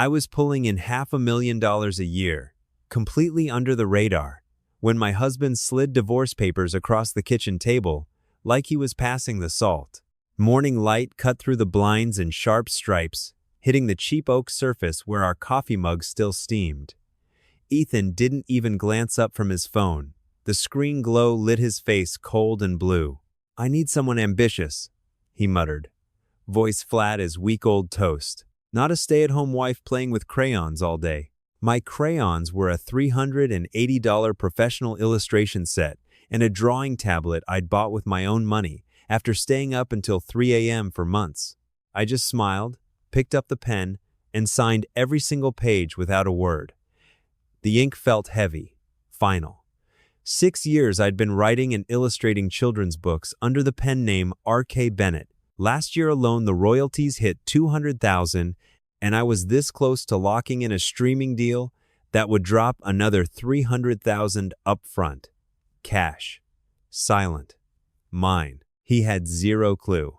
I was pulling in $500,000 a year, completely under the radar, when my husband slid divorce papers across the kitchen table like he was passing the salt. Morning light cut through the blinds in sharp stripes, hitting the cheap oak surface where our coffee mug still steamed. Ethan didn't even glance up from his phone. The screen glow lit his face cold and blue. "I need someone ambitious," he muttered, voice flat as week-old toast. Not a stay-at-home wife playing with crayons all day. My crayons were a $380 professional illustration set and a drawing tablet I'd bought with my own money after staying up until 3 a.m. for months. I just smiled, picked up the pen, and signed every single page without a word. The ink felt heavy, final. 6 years I'd been writing and illustrating children's books under the pen name R.K. Bennett. Last year alone, the royalties hit $200,000, and I was this close to locking in a streaming deal that would drop another $300,000 up front. Cash. Silent. Mine. He had zero clue.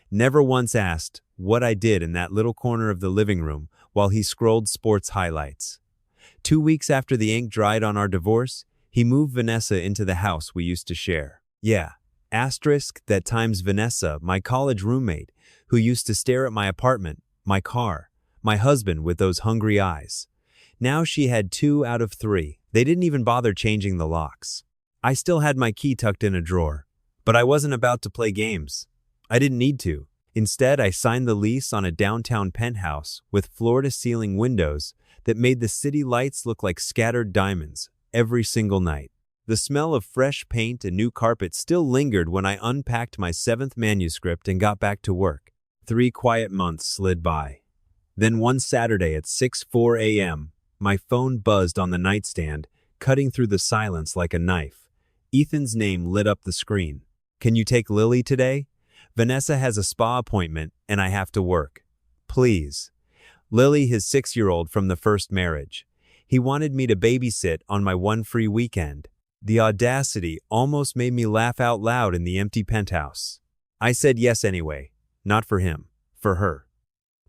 Never once asked what I did in that little corner of the living room while he scrolled sports highlights. 2 weeks after the ink dried on our divorce, he moved Vanessa into the house we used to share. Yeah, asterisk that times Vanessa, my college roommate, who used to stare at my apartment, my car, my husband with those hungry eyes. Now she had 2 out of 3. They didn't even bother changing the locks. I still had my key tucked in a drawer, but I wasn't about to play games. I didn't need to. Instead, I signed the lease on a downtown penthouse with floor-to-ceiling windows that made the city lights look like scattered diamonds every single night. The smell of fresh paint and new carpet still lingered when I unpacked my 7th manuscript and got back to work. 3 quiet months slid by. Then one Saturday at 6:04 a.m., my phone buzzed on the nightstand, cutting through the silence like a knife. Ethan's name lit up the screen. "Can you take Lily today? Vanessa has a spa appointment and I have to work. Please." Lily, his 6-year-old from the first marriage. He wanted me to babysit on my one free weekend. The audacity almost made me laugh out loud in the empty penthouse. I said yes anyway. Not for him, for her.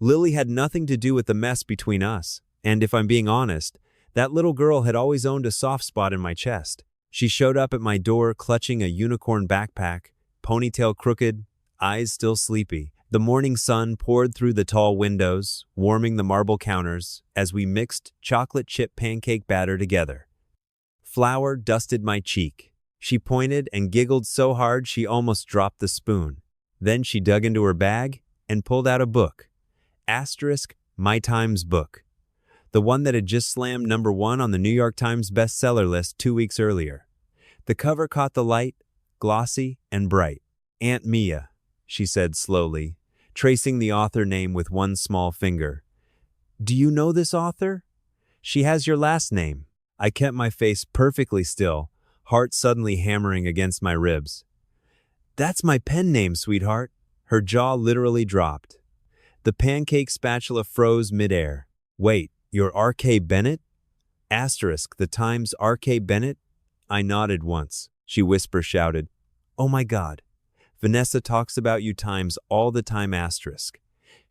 Lily had nothing to do with the mess between us, and if I'm being honest, that little girl had always owned a soft spot in my chest. She showed up at my door clutching a unicorn backpack, ponytail crooked, eyes still sleepy. The morning sun poured through the tall windows, warming the marble counters as we mixed chocolate chip pancake batter together. Flour dusted my cheek. She pointed and giggled so hard she almost dropped the spoon. Then she dug into her bag and pulled out a book. Asterisk, my Times book. The one that had just slammed #1 on the New York Times bestseller list 2 weeks earlier. The cover caught the light, glossy and bright. "Aunt Mia," she said slowly, tracing the author name with one small finger. "Do you know this author? She has your last name." I kept my face perfectly still, heart suddenly hammering against my ribs. "That's my pen name, sweetheart." Her jaw literally dropped. The pancake spatula froze midair. "Wait, you're R.K. Bennett?" Asterisk, the Times R.K. Bennett? I nodded once. She whisper shouted, "Oh my God. Vanessa talks about you Times all the time asterisk.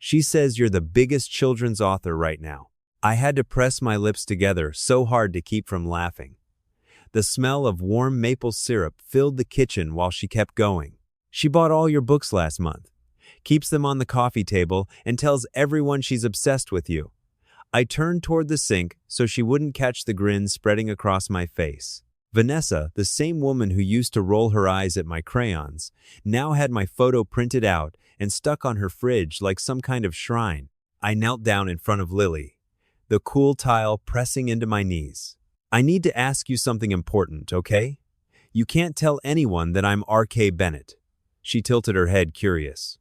She says you're the biggest children's author right now." I had to press my lips together so hard to keep from laughing. The smell of warm maple syrup filled the kitchen while she kept going. "She bought all your books last month, keeps them on the coffee table, and tells everyone she's obsessed with you." I turned toward the sink so she wouldn't catch the grin spreading across my face. Vanessa, the same woman who used to roll her eyes at my crayons, now had my photo printed out and stuck on her fridge like some kind of shrine. I knelt down in front of Lily, the cool tile pressing into my knees. "I need to ask you something important, okay? You can't tell anyone that I'm R.K. Bennett." She tilted her head, curious.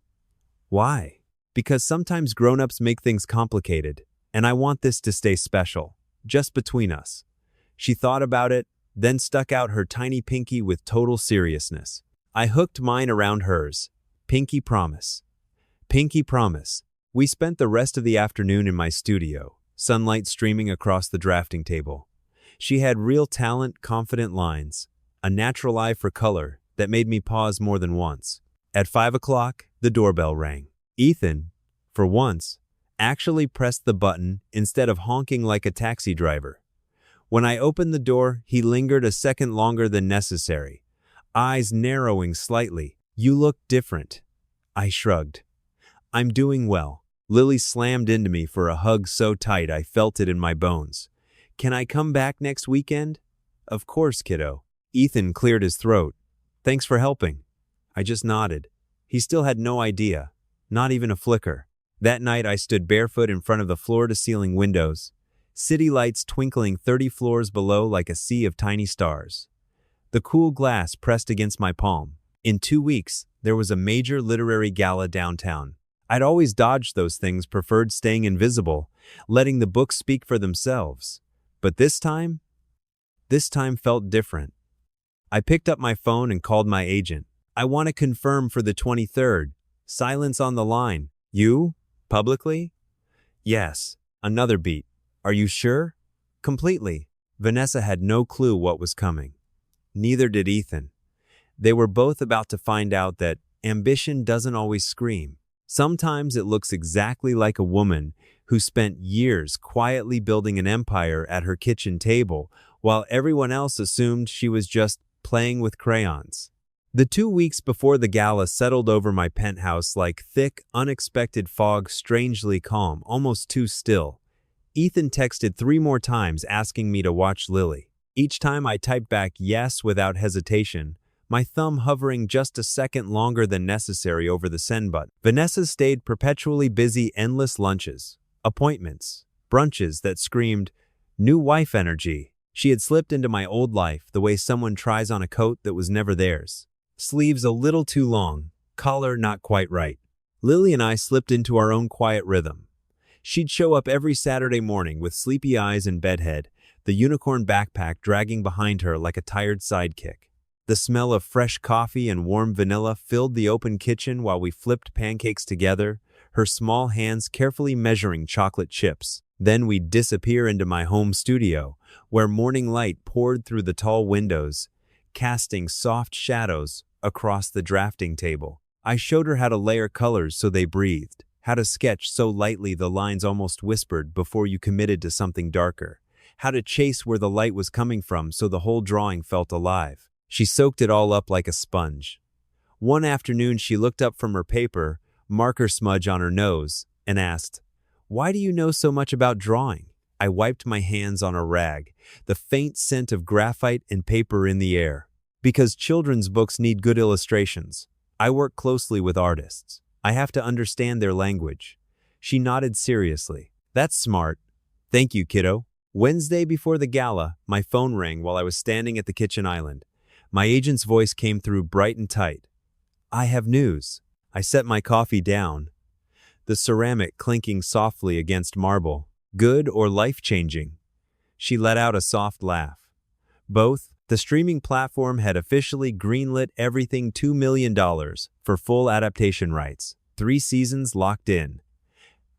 "Why?" "Because sometimes grown-ups make things complicated, and I want this to stay special, just between us." She thought about it, then stuck out her tiny pinky with total seriousness. I hooked mine around hers. "Pinky promise." Pinky promise. We spent the rest of the afternoon in my studio, sunlight streaming across the drafting table. She had real talent, confident lines, a natural eye for color that made me pause more than once. At 5 o'clock, the doorbell rang. Ethan, for once, actually pressed the button instead of honking like a taxi driver. When I opened the door, he lingered a second longer than necessary, eyes narrowing slightly. "You look different." I shrugged. "I'm doing well." Lily slammed into me for a hug so tight I felt it in my bones. "Can I come back next weekend?" "Of course, kiddo." Ethan cleared his throat. "Thanks for helping." I just nodded. He still had no idea, not even a flicker. That night I stood barefoot in front of the floor-to-ceiling windows, city lights twinkling 30 floors below like a sea of tiny stars. The cool glass pressed against my palm. In 2 weeks, there was a major literary gala downtown. I'd always dodged those things, preferred staying invisible, letting the books speak for themselves. But this time felt different. I picked up my phone and called my agent. "I want to confirm for the 23rd. Silence on the line." "You? Publicly?" "Yes." Another beat. "Are you sure?" "Completely." Vanessa had no clue what was coming. Neither did Ethan. They were both about to find out that ambition doesn't always scream. Sometimes it looks exactly like a woman who spent years quietly building an empire at her kitchen table while everyone else assumed she was just playing with crayons. The 2 weeks before the gala settled over my penthouse like thick, unexpected fog, strangely calm, almost too still. Ethan texted 3 more times asking me to watch Lily. Each time I typed back yes without hesitation, my thumb hovering just a second longer than necessary over the send button. Vanessa stayed perpetually busy, endless lunches, appointments, brunches that screamed, "New wife energy." She had slipped into my old life the way someone tries on a coat that was never theirs. Sleeves a little too long, collar not quite right. Lily and I slipped into our own quiet rhythm. She'd show up every Saturday morning with sleepy eyes and bedhead, the unicorn backpack dragging behind her like a tired sidekick. The smell of fresh coffee and warm vanilla filled the open kitchen while we flipped pancakes together, her small hands carefully measuring chocolate chips. Then we'd disappear into my home studio, where morning light poured through the tall windows, casting soft shadows across the drafting table. I showed her how to layer colors so they breathed, how to sketch so lightly the lines almost whispered before you committed to something darker, how to chase where the light was coming from so the whole drawing felt alive. She soaked it all up like a sponge. One afternoon she looked up from her paper, marker smudge on her nose, and asked, "Why do you know so much about drawing?" I wiped my hands on a rag, the faint scent of graphite and paper in the air. "Because children's books need good illustrations. I work closely with artists. I have to understand their language." She nodded seriously. "That's smart. Thank you, kiddo." Wednesday before the gala, my phone rang while I was standing at the kitchen island. My agent's voice came through bright and tight. "I have news." I set my coffee down, the ceramic clinking softly against marble. "Good or life-changing?" She let out a soft laugh. "Both." The streaming platform had officially greenlit everything, $2 million for full adaptation rights. 3 seasons locked in.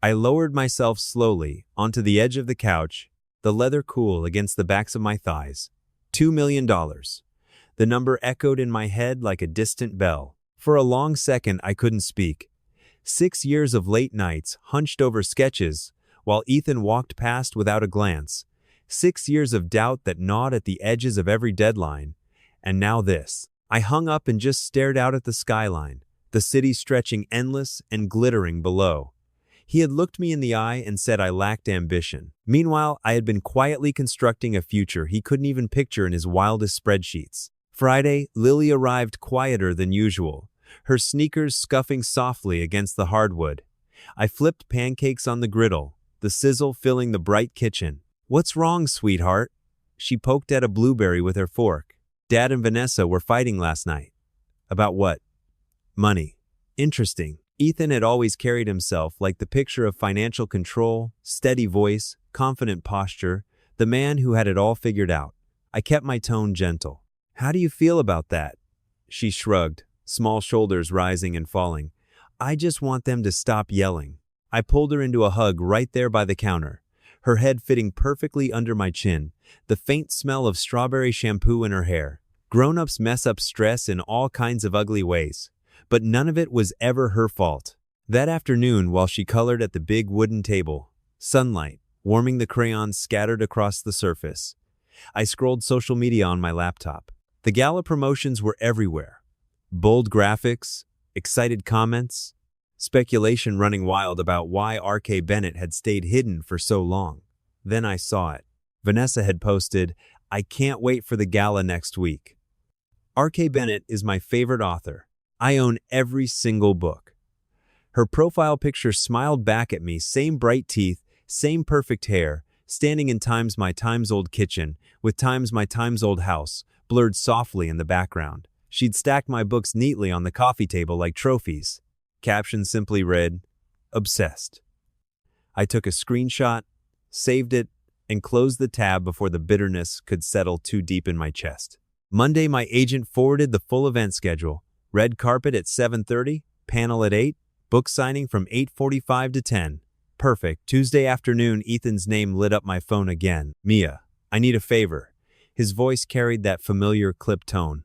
I lowered myself slowly onto the edge of the couch, the leather cool against the backs of my thighs. $2 million. The number echoed in my head like a distant bell. For a long second, I couldn't speak. 6 years of late nights, hunched over sketches, while Ethan walked past without a glance. 6 years of doubt that gnawed at the edges of every deadline. And now this. I hung up and just stared out at the skyline, the city stretching endless and glittering below. He had looked me in the eye and said I lacked ambition. Meanwhile, I had been quietly constructing a future he couldn't even picture in his wildest spreadsheets. Friday, Lily arrived quieter than usual, her sneakers scuffing softly against the hardwood. I flipped pancakes on the griddle, the sizzle filling the bright kitchen. "What's wrong, sweetheart?" She poked at a blueberry with her fork. "Dad and Vanessa were fighting last night." "About what?" "Money." "Interesting." Ethan had always carried himself like the picture of financial control, steady voice, confident posture, the man who had it all figured out. I kept my tone gentle. "How do you feel about that?" She shrugged, small shoulders rising and falling. "I just want them to stop yelling." I pulled her into a hug right there by the counter, her head fitting perfectly under my chin, the faint smell of strawberry shampoo in her hair. Grown-ups mess up stress in all kinds of ugly ways, but none of it was ever her fault. That afternoon, while she colored at the big wooden table, sunlight warming the crayons scattered across the surface, I scrolled social media on my laptop. The gala promotions were everywhere. Bold graphics, excited comments, speculation running wild about why R.K. Bennett had stayed hidden for so long. Then I saw it. Vanessa had posted, "I can't wait for the gala next week." R.K. Bennett is my favorite author. I own every single book. Her profile picture smiled back at me, same bright teeth, same perfect hair, standing in my times-old kitchen, with my times-old house, blurred softly in the background. She'd stacked my books neatly on the coffee table like trophies. Caption simply read, "Obsessed." I took a screenshot, saved it, and closed the tab before the bitterness could settle too deep in my chest. Monday, my agent forwarded the full event schedule. Red carpet at 7:30, panel at 8, book signing from 8:45 to 10. Perfect. Tuesday afternoon, Ethan's name lit up my phone again. "Mia, I need a favor." His voice carried that familiar clipped tone.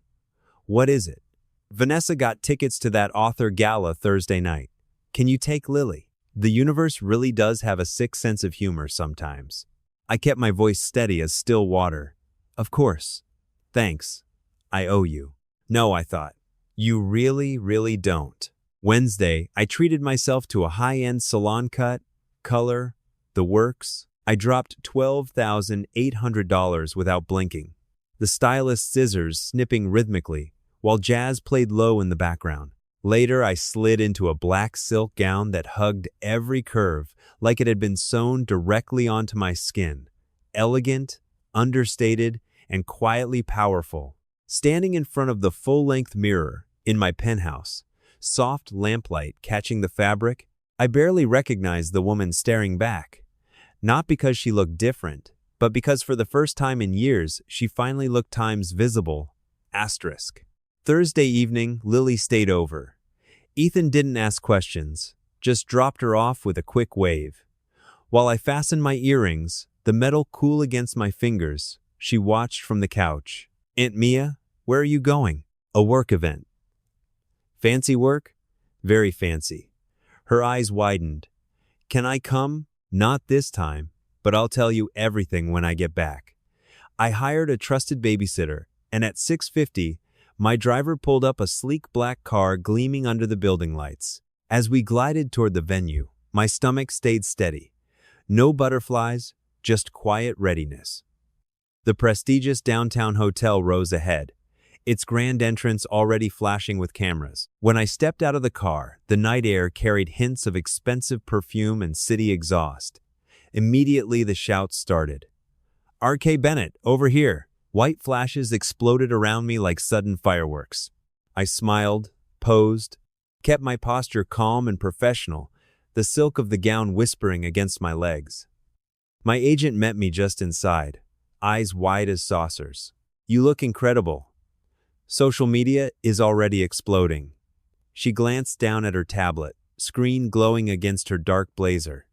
"What is it?" "Vanessa got tickets to that author gala Thursday night. Can you take Lily?" The universe really does have a sick sense of humor sometimes. I kept my voice steady as still water. "Of course. Thanks. I owe you." No, I thought. You really, really don't. Wednesday, I treated myself to a high-end salon cut, color, the works. I dropped $12,800 without blinking. The stylist's scissors snipping rhythmically, while jazz played low in the background. Later, I slid into a black silk gown that hugged every curve like it had been sewn directly onto my skin. Elegant, understated, and quietly powerful. Standing in front of the full-length mirror in my penthouse, soft lamplight catching the fabric, I barely recognized the woman staring back. Not because she looked different, but because for the first time in years, she finally looked times visible. Asterisk. Thursday evening, Lily stayed over. Ethan didn't ask questions, just dropped her off with a quick wave. While I fastened my earrings, the metal cool against my fingers, she watched from the couch. "Aunt Mia, where are you going?" "A work event." "Fancy work?" "Very fancy." Her eyes widened. "Can I come?" "Not this time, but I'll tell you everything when I get back." I hired a trusted babysitter, and at 6:50, my driver pulled up a sleek black car gleaming under the building lights. As we glided toward the venue, my stomach stayed steady. No butterflies, just quiet readiness. The prestigious downtown hotel rose ahead, its grand entrance already flashing with cameras. When I stepped out of the car, the night air carried hints of expensive perfume and city exhaust. Immediately, the shouts started. "R.K. Bennett, over here!" White flashes exploded around me like sudden fireworks. I smiled, posed, kept my posture calm and professional, the silk of the gown whispering against my legs. My agent met me just inside, eyes wide as saucers. "You look incredible. Social media is already exploding." She glanced down at her tablet, screen glowing against her dark blazer.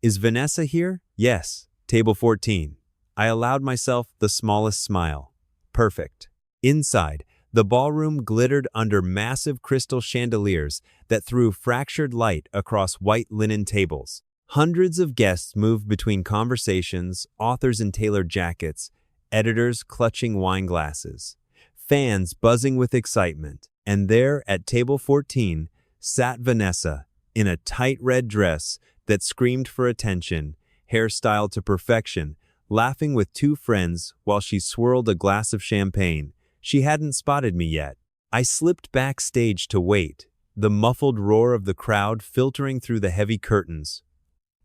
"Is Vanessa here?" "Yes, table 14. I allowed myself the smallest smile. "Perfect." Inside, the ballroom glittered under massive crystal chandeliers that threw fractured light across white linen tables. Hundreds of guests moved between conversations, authors in tailored jackets, editors clutching wine glasses, fans buzzing with excitement. And there, at table 14, sat Vanessa, in a tight red dress that screamed for attention, hairstyled to perfection, laughing with two friends while she swirled a glass of champagne. She hadn't spotted me yet. I slipped backstage to wait, the muffled roar of the crowd filtering through the heavy curtains.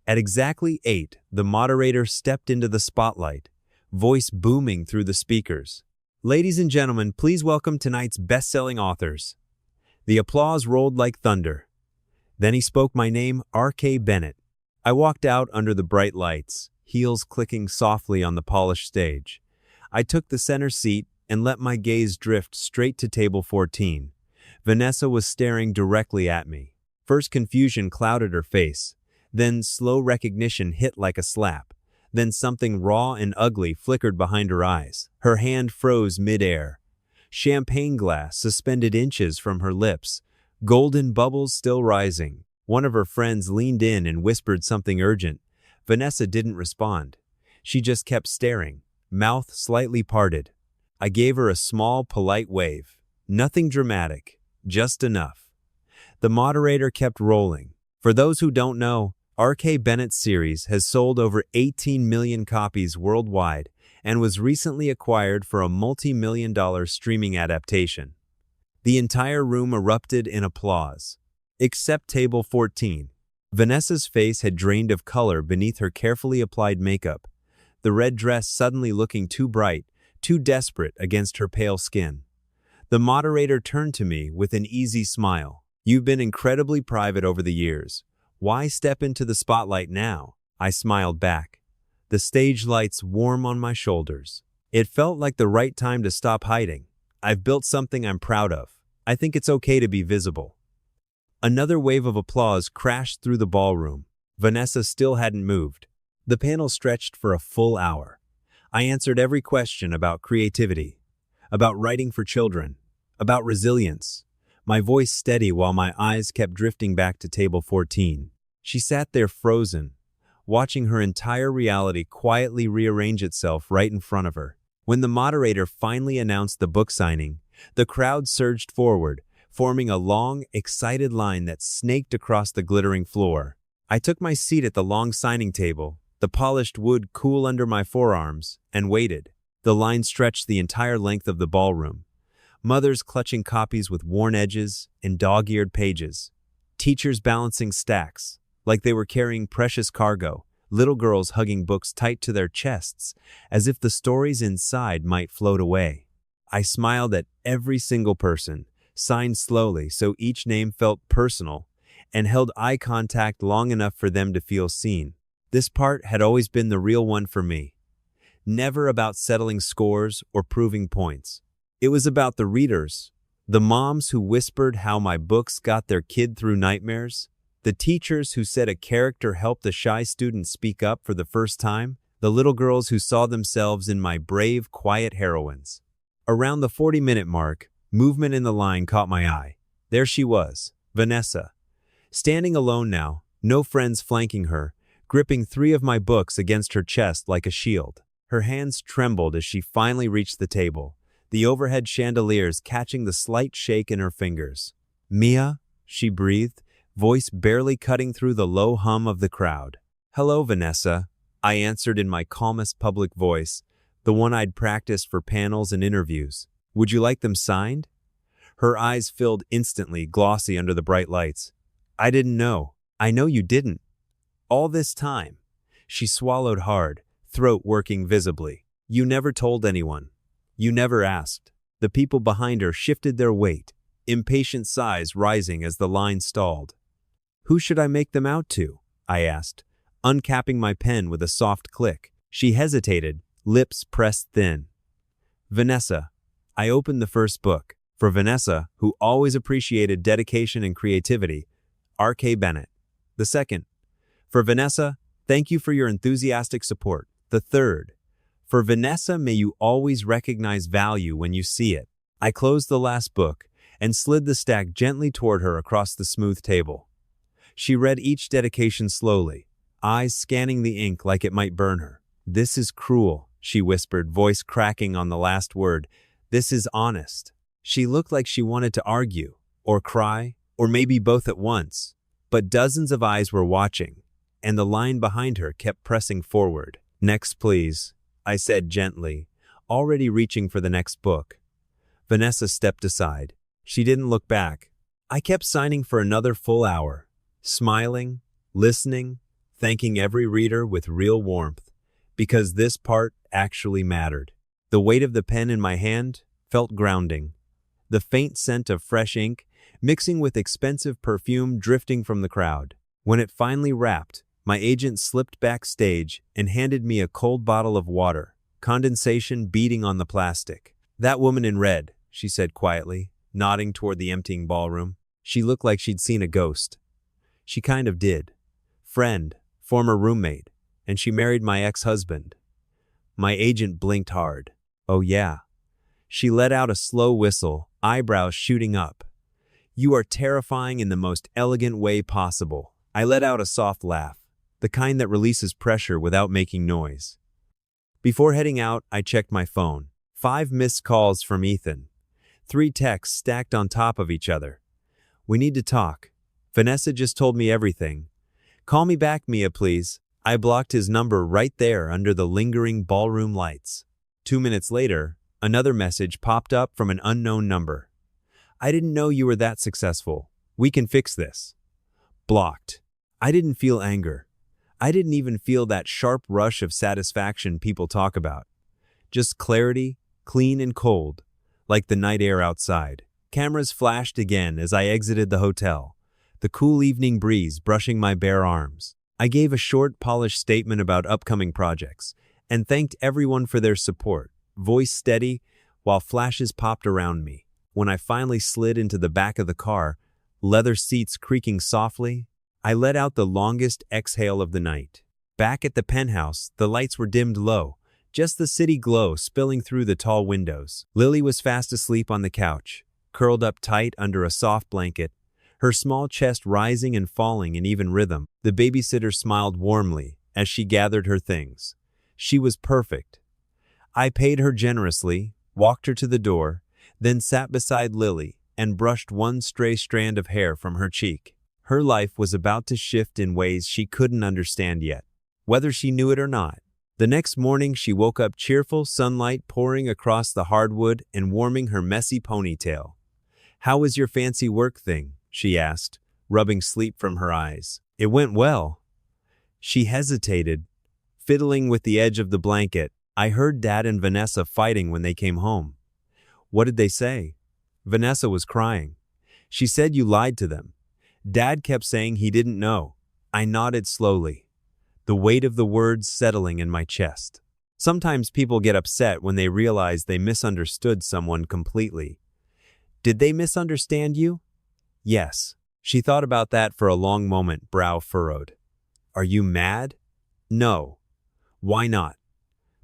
At exactly 8, the moderator stepped into the spotlight, voice booming through the speakers. "Ladies and gentlemen, please welcome tonight's best-selling authors." The applause rolled like thunder. Then he spoke my name, R.K. Bennett. I walked out under the bright lights, heels clicking softly on the polished stage. I took the center seat and let my gaze drift straight to table 14. Vanessa was staring directly at me. First confusion clouded her face. Then slow recognition hit like a slap. Then something raw and ugly flickered behind her eyes. Her hand froze mid-air. Champagne glass suspended inches from her lips, golden bubbles still rising. One of her friends leaned in and whispered something urgent. Vanessa didn't respond. She just kept staring, mouth slightly parted. I gave her a small, polite wave. Nothing dramatic, just enough. The moderator kept rolling. For those who don't know, R.K. Bennett's series has sold over 18 million copies worldwide and was recently acquired for a multi-million-dollar streaming adaptation. The entire room erupted in applause. Except table 14. Vanessa's face had drained of color beneath her carefully applied makeup, the red dress suddenly looking too bright, too desperate against her pale skin. The moderator turned to me with an easy smile. "You've been incredibly private over the years. Why step into the spotlight now?" I smiled back, the stage lights warm on my shoulders. It felt like the right time to stop hiding. I've built something I'm proud of. I think it's okay to be visible. Another wave of applause crashed through the ballroom. Vanessa still hadn't moved. The panel stretched for a full hour. I answered every question about creativity, about writing for children, about resilience, my voice steady while my eyes kept drifting back to table 14. She sat there frozen, watching her entire reality quietly rearrange itself right in front of her. When the moderator finally announced the book signing, the crowd surged forward, forming a long, excited line that snaked across the glittering floor. I took my seat at the long signing table, the polished wood cool under my forearms, and waited. The line stretched the entire length of the ballroom. Mothers clutching copies with worn edges and dog-eared pages. Teachers balancing stacks, like they were carrying precious cargo. Little girls hugging books tight to their chests, as if the stories inside might float away. I smiled at every single person, signed slowly so each name felt personal, and held eye contact long enough for them to feel seen. This part had always been the real one for me. Never about settling scores or proving points. It was about the readers, the moms who whispered how my books got their kid through nightmares, the teachers who said a character helped a shy student speak up for the first time, the little girls who saw themselves in my brave, quiet heroines. Around the 40-minute mark, movement in the line caught my eye. There she was, Vanessa. Standing alone now, no friends flanking her, gripping 3 of my books against her chest like a shield. Her hands trembled as she finally reached the table, the overhead chandeliers catching the slight shake in her fingers. "Mia," she breathed, voice barely cutting through the low hum of the crowd. "Hello, Vanessa," I answered in my calmest public voice, the one I'd practiced for panels and interviews. "Would you like them signed?" Her eyes filled instantly, glossy under the bright lights. "I didn't know." "I know you didn't. All this time." She swallowed hard, throat working visibly. "You never told anyone. You never asked." The people behind her shifted their weight, impatient sighs rising as the line stalled. "Who should I make them out to?" I asked, uncapping my pen with a soft click. She hesitated, lips pressed thin. "Vanessa." I opened the first book. For Vanessa, who always appreciated dedication and creativity, R.K. Bennett. The second. For Vanessa, thank you for your enthusiastic support. The third. For Vanessa, may you always recognize value when you see it. I closed the last book and slid the stack gently toward her across the smooth table. She read each dedication slowly, eyes scanning the ink like it might burn her. "This is cruel," she whispered, voice cracking on the last word. "This is honest." She looked like she wanted to argue, or cry, or maybe both at once. But dozens of eyes were watching, and the line behind her kept pressing forward. "Next, please," I said gently, already reaching for the next book. Vanessa stepped aside. She didn't look back. I kept signing for another full hour, smiling, listening, thanking every reader with real warmth, because this part actually mattered. The weight of the pen in my hand felt grounding. The faint scent of fresh ink, mixing with expensive perfume drifting from the crowd. When it finally wrapped, my agent slipped backstage and handed me a cold bottle of water, condensation beating on the plastic. "That woman in red," she said quietly, nodding toward the emptying ballroom. She looked like she'd seen a ghost. She kind of did. Friend, former roommate, and she married my ex-husband. My agent blinked hard. "Oh yeah." She let out a slow whistle, eyebrows shooting up. You are terrifying in the most elegant way possible. I let out a soft laugh, the kind that releases pressure without making noise. Before heading out, I checked my phone. 5 missed calls from Ethan. 3 texts stacked on top of each other. We need to talk. Vanessa just told me everything. Call me back, Mia, please. I blocked his number right there under the lingering ballroom lights. 2 minutes later, another message popped up from an unknown number. I didn't know you were that successful. We can fix this. Blocked. I didn't feel anger. I didn't even feel that sharp rush of satisfaction people talk about. Just clarity, clean and cold, like the night air outside. Cameras flashed again as I exited the hotel, the cool evening breeze brushing my bare arms. I gave a short, polished statement about upcoming projects and thanked everyone for their support, voice steady, while flashes popped around me. When I finally slid into the back of the car, leather seats creaking softly, I let out the longest exhale of the night. Back at the penthouse, the lights were dimmed low, just the city glow spilling through the tall windows. Lily was fast asleep on the couch, curled up tight under a soft blanket, her small chest rising and falling in even rhythm. The babysitter smiled warmly as she gathered her things. She was perfect. I paid her generously, walked her to the door, then sat beside Lily and brushed one stray strand of hair from her cheek. Her life was about to shift in ways she couldn't understand yet, whether she knew it or not. The next morning, she woke up cheerful, sunlight pouring across the hardwood and warming her messy ponytail. "How was your fancy work thing?" she asked, rubbing sleep from her eyes. "It went well." She hesitated, fiddling with the edge of the blanket. "I heard Dad and Vanessa fighting when they came home." "What did they say?" "Vanessa was crying. She said you lied to them. Dad kept saying he didn't know." I nodded slowly, the weight of the words settling in my chest. Sometimes people get upset when they realize they misunderstood someone completely. Did they misunderstand you? Yes. She thought about that for a long moment, brow furrowed. Are you mad? No. Why not?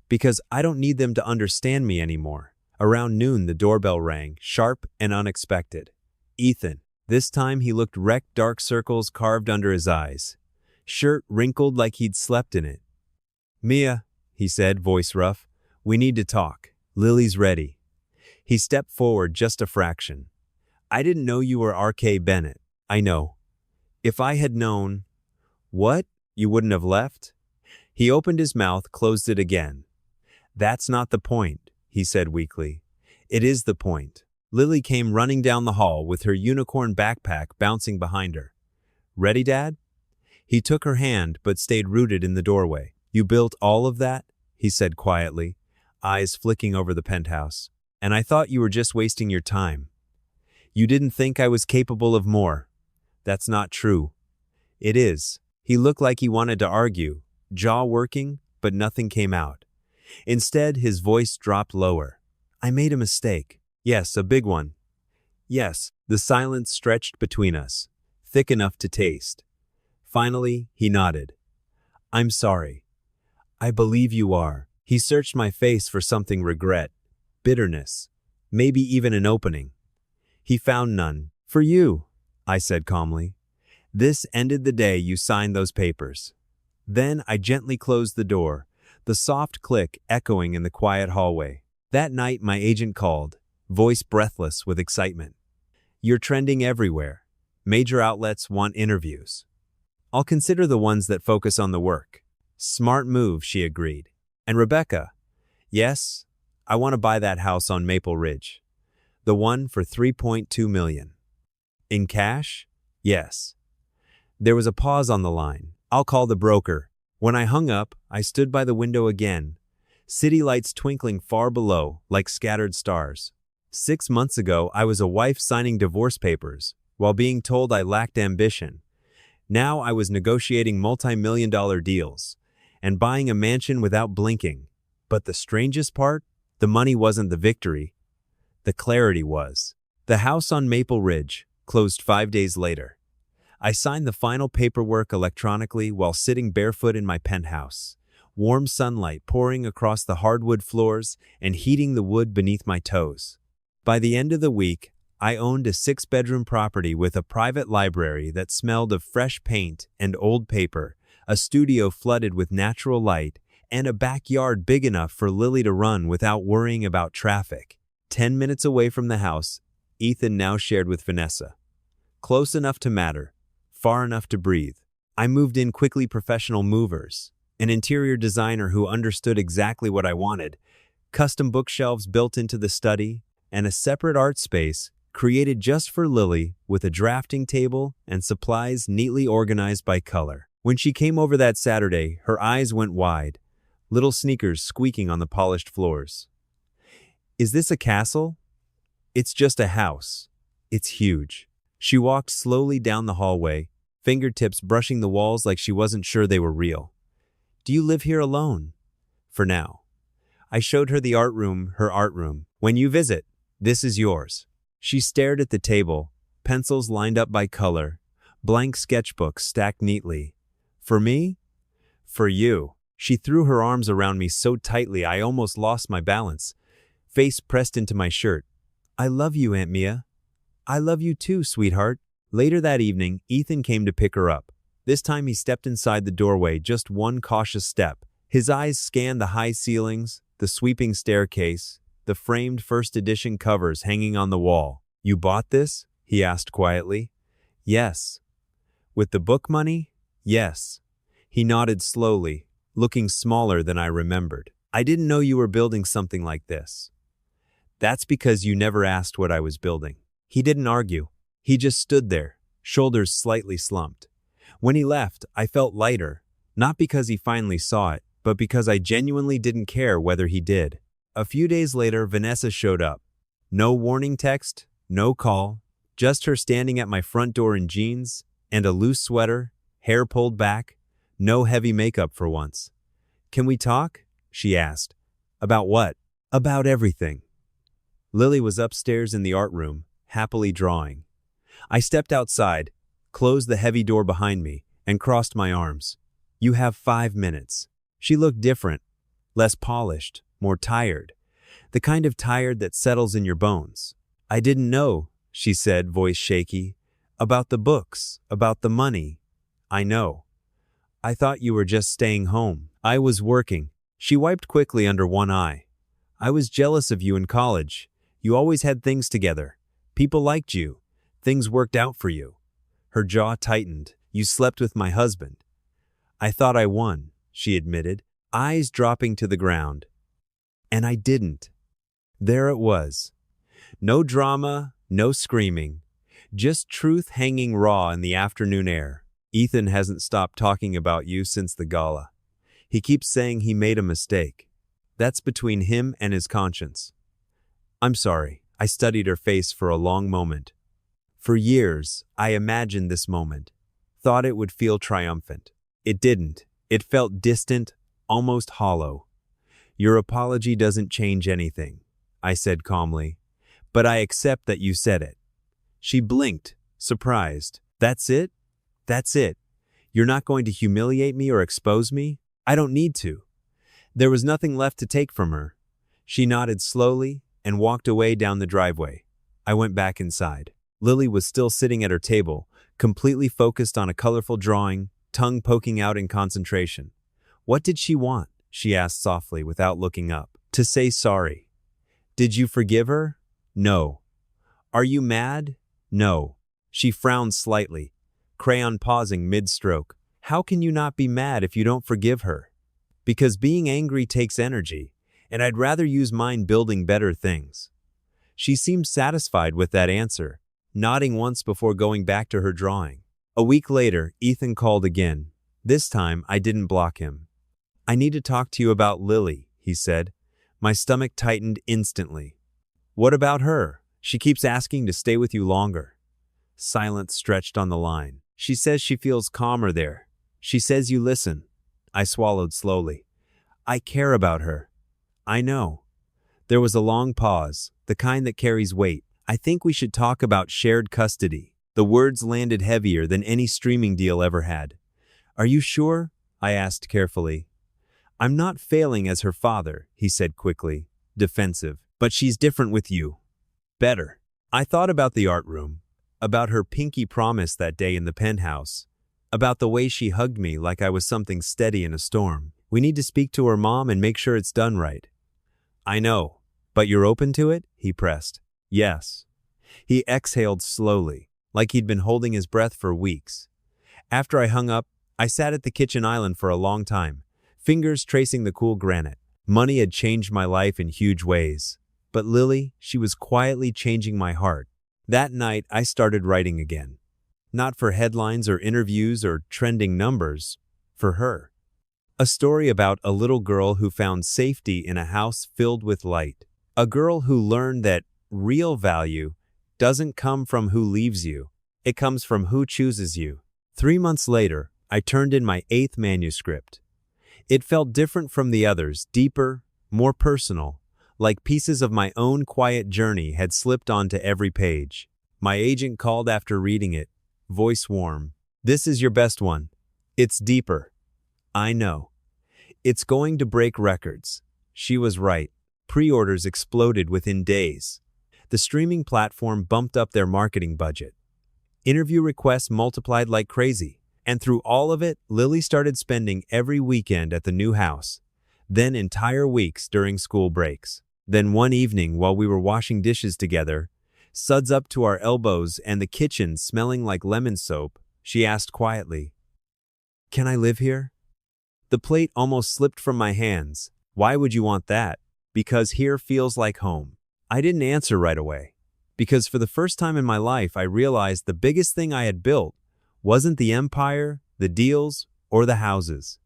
Because I don't need them to understand me anymore. Around noon, the doorbell rang, sharp and unexpected. Ethan. This time he looked wrecked, dark circles carved under his eyes. Shirt wrinkled like he'd slept in it. "Mia," he said, voice rough, "we need to talk. Lily's ready." He stepped forward just a fraction. "I didn't know you were R.K. Bennett." "I know. If I had known..." "What? You wouldn't have left?" He opened his mouth, closed it again. "That's not the point," he said weakly. "It is the point." Lily came running down the hall with her unicorn backpack bouncing behind her. "Ready, Dad?" He took her hand but stayed rooted in the doorway. "You built all of that?" he said quietly, eyes flicking over the penthouse. "And I thought you were just wasting your time. You didn't think I was capable of more." "That's not true." "It is." He looked like he wanted to argue, jaw working, but nothing came out. Instead, his voice dropped lower. "I made a mistake. Yes, a big one." "Yes." The silence stretched between us, thick enough to taste. Finally, he nodded. "I'm sorry." "I believe you are." He searched my face for something: regret, bitterness, maybe even an opening. He found none. "For you," I said calmly. "This ended the day you signed those papers." Then I gently closed the door, the soft click echoing in the quiet hallway. That night my agent called, voice breathless with excitement. "You're trending everywhere. Major outlets want interviews." "I'll consider the ones that focus on the work." "Smart move," she agreed. "And Rebecca?" "Yes, I want to buy that house on Maple Ridge. The one for $3.2 million. In cash?" "Yes." There was a pause on the line. "I'll call the broker." When I hung up, I stood by the window again, city lights twinkling far below like scattered stars. 6 months ago, I was a wife signing divorce papers while being told I lacked ambition. Now I was negotiating multi-million-dollar deals and buying a mansion without blinking. But the strangest part? The money wasn't the victory. The clarity was. The house on Maple Ridge closed 5 days later. I signed the final paperwork electronically while sitting barefoot in my penthouse, warm sunlight pouring across the hardwood floors and heating the wood beneath my toes. By the end of the week, I owned a 6-bedroom property with a private library that smelled of fresh paint and old paper, a studio flooded with natural light, and a backyard big enough for Lily to run without worrying about traffic. 10 minutes away from the house, Ethan now shared with Vanessa. Close enough to matter, far enough to breathe. I moved in quickly, professional movers, an interior designer who understood exactly what I wanted, custom bookshelves built into the study, and a separate art space created just for Lily with a drafting table and supplies neatly organized by color. When she came over that Saturday, her eyes went wide, little sneakers squeaking on the polished floors. Is this a castle? It's just a house. It's huge. She walked slowly down the hallway, fingertips brushing the walls like she wasn't sure they were real. Do you live here alone? For now. I showed her the art room, her art room. When you visit, this is yours. She stared at the table, pencils lined up by color, blank sketchbooks stacked neatly. For me? For you. She threw her arms around me so tightly I almost lost my balance, face pressed into my shirt. I love you, Aunt Mia. I love you too, sweetheart. Later that evening, Ethan came to pick her up. This time he stepped inside the doorway, just one cautious step. His eyes scanned the high ceilings, the sweeping staircase, the framed first edition covers hanging on the wall. You bought this? He asked quietly. Yes. With the book money? Yes. He nodded slowly, looking smaller than I remembered. I didn't know you were building something like this. That's because you never asked what I was building. He didn't argue. He just stood there, shoulders slightly slumped. When he left, I felt lighter, not because he finally saw it, but because I genuinely didn't care whether he did. A few days later, Vanessa showed up. No warning text, no call, just her standing at my front door in jeans and a loose sweater, hair pulled back, no heavy makeup for once. Can we talk? She asked. About what? About everything. Lily was upstairs in the art room, happily drawing. I stepped outside, closed the heavy door behind me, and crossed my arms. You have 5 minutes. She looked different, less polished, more tired. The kind of tired that settles in your bones. I didn't know, she said, voice shaky. About the books, about the money. I know. I thought you were just staying home. I was working. She wiped quickly under one eye. I was jealous of you in college. You always had things together. People liked you. Things worked out for you. Her jaw tightened. You slept with my husband. I thought I won, she admitted, eyes dropping to the ground. And I didn't. There it was. No drama, no screaming. Just truth hanging raw in the afternoon air. Ethan hasn't stopped talking about you since the gala. He keeps saying he made a mistake. That's between him and his conscience. I'm sorry. I studied her face for a long moment. For years, I imagined this moment, thought it would feel triumphant. It didn't. It felt distant, almost hollow. Your apology doesn't change anything, I said calmly, but I accept that you said it. She blinked, surprised. That's it? That's it. You're not going to humiliate me or expose me? I don't need to. There was nothing left to take from her. She nodded slowly and walked away down the driveway. I went back inside. Lily was still sitting at her table, completely focused on a colorful drawing, tongue poking out in concentration. What did she want? She asked softly without looking up. To say sorry. Did you forgive her? No. Are you mad? No. She frowned slightly, crayon pausing mid-stroke. How can you not be mad if you don't forgive her? Because being angry takes energy, and I'd rather use mine building better things. She seemed satisfied with that answer, nodding once before going back to her drawing. A week later, Ethan called again. This time, I didn't block him. I need to talk to you about Lily, he said. My stomach tightened instantly. What about her? She keeps asking to stay with you longer. Silence stretched on the line. She says she feels calmer there. She says you listen. I swallowed slowly. I care about her. I know. There was a long pause, the kind that carries weight. I think we should talk about shared custody. The words landed heavier than any streaming deal ever had. Are you sure? I asked carefully. I'm not failing as her father, he said quickly, defensive. But she's different with you. Better. I thought about the art room, about her pinky promise that day in the penthouse, about the way she hugged me like I was something steady in a storm. We need to speak to her mom and make sure it's done right. I know, but you're open to it? He pressed. Yes. He exhaled slowly, like he'd been holding his breath for weeks. After I hung up, I sat at the kitchen island for a long time, fingers tracing the cool granite. Money had changed my life in huge ways. But Lily, she was quietly changing my heart. That night, I started writing again. Not for headlines or interviews or trending numbers, for her. A story about a little girl who found safety in a house filled with light. A girl who learned that real value doesn't come from who leaves you. It comes from who chooses you. 3 months later, I turned in my 8th manuscript. It felt different from the others, deeper, more personal, like pieces of my own quiet journey had slipped onto every page. My agent called after reading it, voice warm. This is your best one. It's deeper. I know. It's going to break records. She was right. Pre-orders exploded within days. The streaming platform bumped up their marketing budget. Interview requests multiplied like crazy. And through all of it, Lily started spending every weekend at the new house, then entire weeks during school breaks. Then one evening while we were washing dishes together, suds up to our elbows and the kitchen smelling like lemon soap, she asked quietly, "Can I live here?" The plate almost slipped from my hands. Why would you want that? Because here feels like home. I didn't answer right away. Because for the first time in my life, I realized the biggest thing I had built wasn't the empire, the deals, or the houses.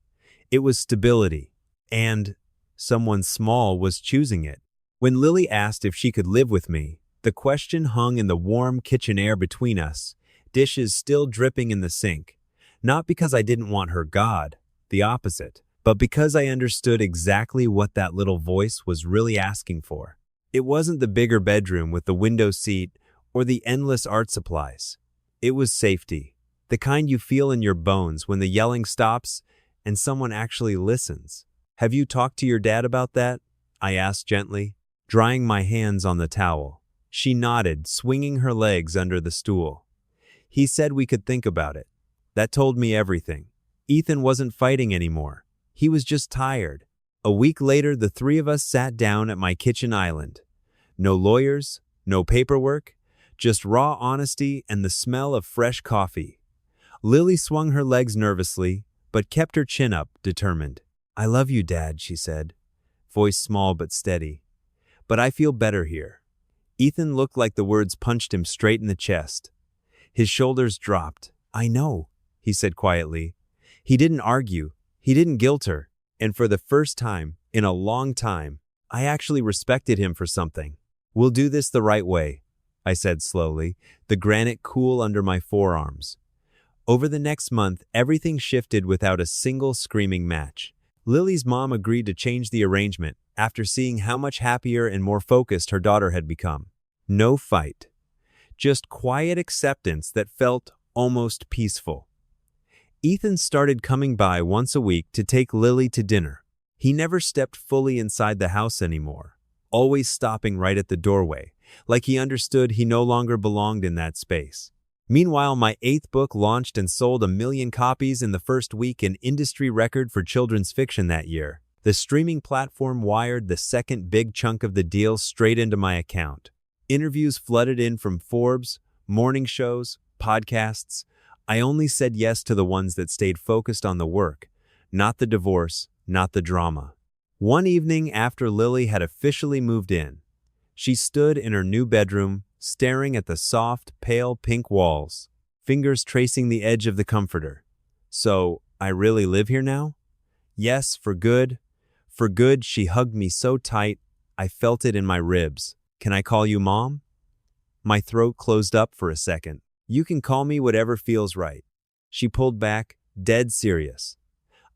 It was stability. And someone small was choosing it. When Lily asked if she could live with me, the question hung in the warm kitchen air between us, dishes still dripping in the sink. Not because I didn't want her God, the opposite, but because I understood exactly what that little voice was really asking for. It wasn't the bigger bedroom with the window seat or the endless art supplies. It was safety, the kind you feel in your bones when the yelling stops and someone actually listens. Have you talked to your dad about that? I asked gently, drying my hands on the towel. She nodded, swinging her legs under the stool. He said we could think about it. That told me everything. Ethan wasn't fighting anymore. He was just tired. A week later, the three of us sat down at my kitchen island. No lawyers, no paperwork, just raw honesty and the smell of fresh coffee. Lily swung her legs nervously, but kept her chin up, determined. "I love you, Dad," she said, voice small but steady. "But I feel better here." Ethan looked like the words punched him straight in the chest. His shoulders dropped. "I know," he said quietly. He didn't argue. He didn't guilt her. And for the first time, in a long time, I actually respected him for something. "We'll do this the right way," I said slowly, the granite cool under my forearms. Over the next month, everything shifted without a single screaming match. Lily's mom agreed to change the arrangement after seeing how much happier and more focused her daughter had become. No fight. Just quiet acceptance that felt almost peaceful. Ethan started coming by once a week to take Lily to dinner. He never stepped fully inside the house anymore, always stopping right at the doorway, like he understood he no longer belonged in that space. Meanwhile, my 8th book launched and sold 1 million copies in the first week, an industry record for children's fiction that year. The streaming platform wired the second big chunk of the deal straight into my account. Interviews flooded in from Forbes, morning shows, podcasts. I only said yes to the ones that stayed focused on the work, not the divorce, not the drama. One evening after Lily had officially moved in, she stood in her new bedroom, staring at the soft, pale pink walls, fingers tracing the edge of the comforter. "So, I really live here now?" "Yes, for good." For good, she hugged me so tight, I felt it in my ribs. "Can I call you Mom?" My throat closed up for a second. "You can call me whatever feels right." She pulled back, dead serious.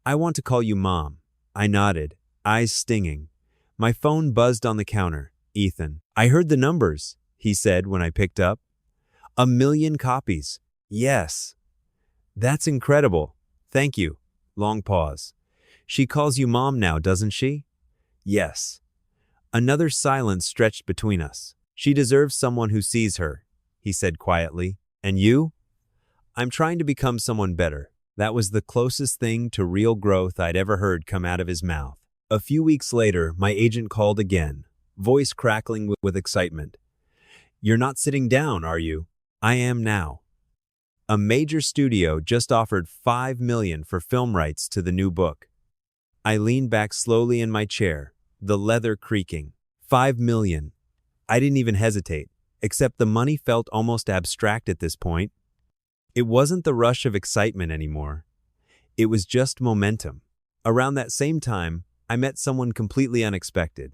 "I want to call you Mom." I nodded, eyes stinging. My phone buzzed on the counter. "Ethan." "I heard the numbers," he said when I picked up. 1 million copies. "Yes." "That's incredible. Thank you." Long pause. "She calls you Mom now, doesn't she?" "Yes." Another silence stretched between us. She deserves someone who sees her, he said quietly. And you? I'm trying to become someone better. That was the closest thing to real growth I'd ever heard come out of his mouth. A few weeks later, my agent called again, voice crackling with excitement. You're not sitting down, are you? I am now. A major studio just offered $5 million for film rights to the new book. I leaned back slowly in my chair, the leather creaking. $5 million. I didn't even hesitate, except the money felt almost abstract at this point. It wasn't the rush of excitement anymore. It was just momentum. Around that same time, I met someone completely unexpected.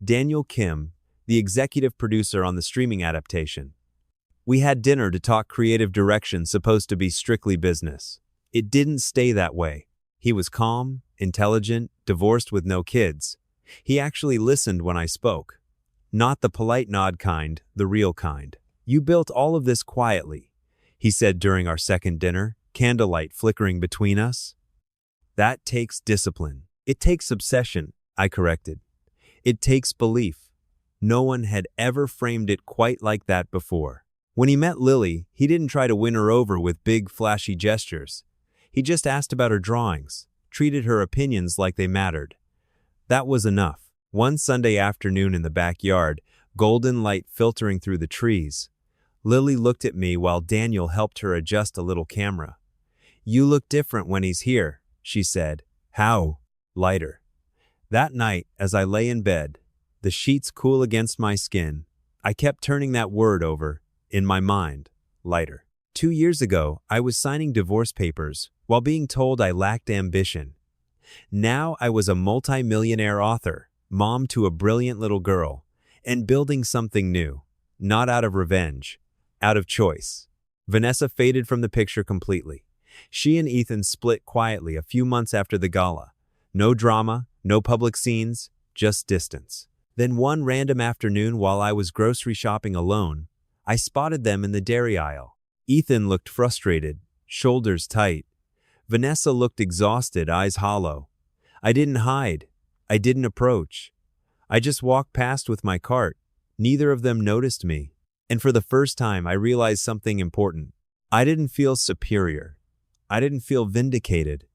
Daniel Kim, the executive producer on the streaming adaptation. We had dinner to talk creative direction supposed to be strictly business. It didn't stay that way. He was calm, intelligent, divorced with no kids. He actually listened when I spoke. Not the polite nod kind, the real kind. You built all of this quietly, he said during our second dinner, candlelight flickering between us. That takes discipline. It takes obsession, I corrected. It takes belief. No one had ever framed it quite like that before. When he met Lily, he didn't try to win her over with big, flashy gestures. He just asked about her drawings, treated her opinions like they mattered. That was enough. One Sunday afternoon in the backyard, golden light filtering through the trees, Lily looked at me while Daniel helped her adjust a little camera. You look different when he's here, she said. How? Lighter. That night, as I lay in bed, the sheets cool against my skin, I kept turning that word over, in my mind, lighter. 2 years ago, I was signing divorce papers while being told I lacked ambition. Now I was a multi-millionaire author, mom to a brilliant little girl, and building something new, not out of revenge, out of choice. Vanessa faded from the picture completely. She and Ethan split quietly a few months after the gala. No drama, no public scenes, just distance. Then one random afternoon while I was grocery shopping alone, I spotted them in the dairy aisle. Ethan looked frustrated, shoulders tight. Vanessa looked exhausted, eyes hollow. I didn't hide. I didn't approach. I just walked past with my cart. Neither of them noticed me. And for the first time, I realized something important. I didn't feel superior. I didn't feel vindicated.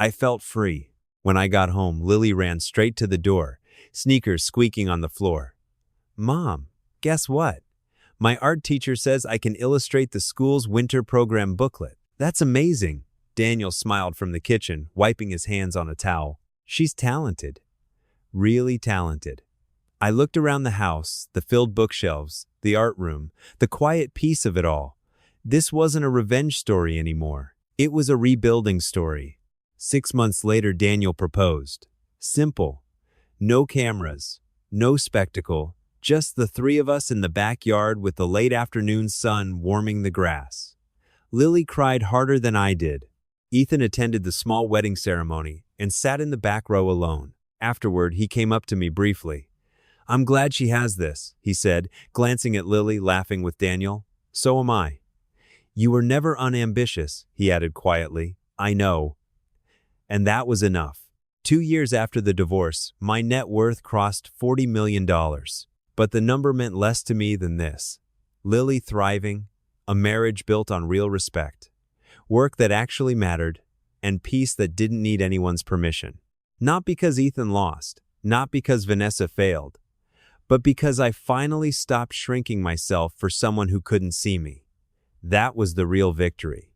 I felt free. When I got home, Lily ran straight to the door, sneakers squeaking on the floor. Mom, guess what? My art teacher says I can illustrate the school's winter program booklet. That's amazing. Daniel smiled from the kitchen, wiping his hands on a towel. She's talented. Really talented. I looked around the house, the filled bookshelves, the art room, the quiet peace of it all. This wasn't a revenge story anymore. It was a rebuilding story. 6 months later, Daniel proposed. Simple. No cameras, no spectacle, just the three of us in the backyard with the late afternoon sun warming the grass. Lily cried harder than I did. Ethan attended the small wedding ceremony and sat in the back row alone. Afterward, he came up to me briefly. I'm glad she has this, he said, glancing at Lily, laughing with Daniel. So am I. You were never unambitious, he added quietly. I know. And that was enough. 2 years after the divorce, my net worth crossed $40 million. But the number meant less to me than this. Lily thriving, a marriage built on real respect, work that actually mattered, and peace that didn't need anyone's permission. Not because Ethan lost, not because Vanessa failed, but because I finally stopped shrinking myself for someone who couldn't see me. That was the real victory.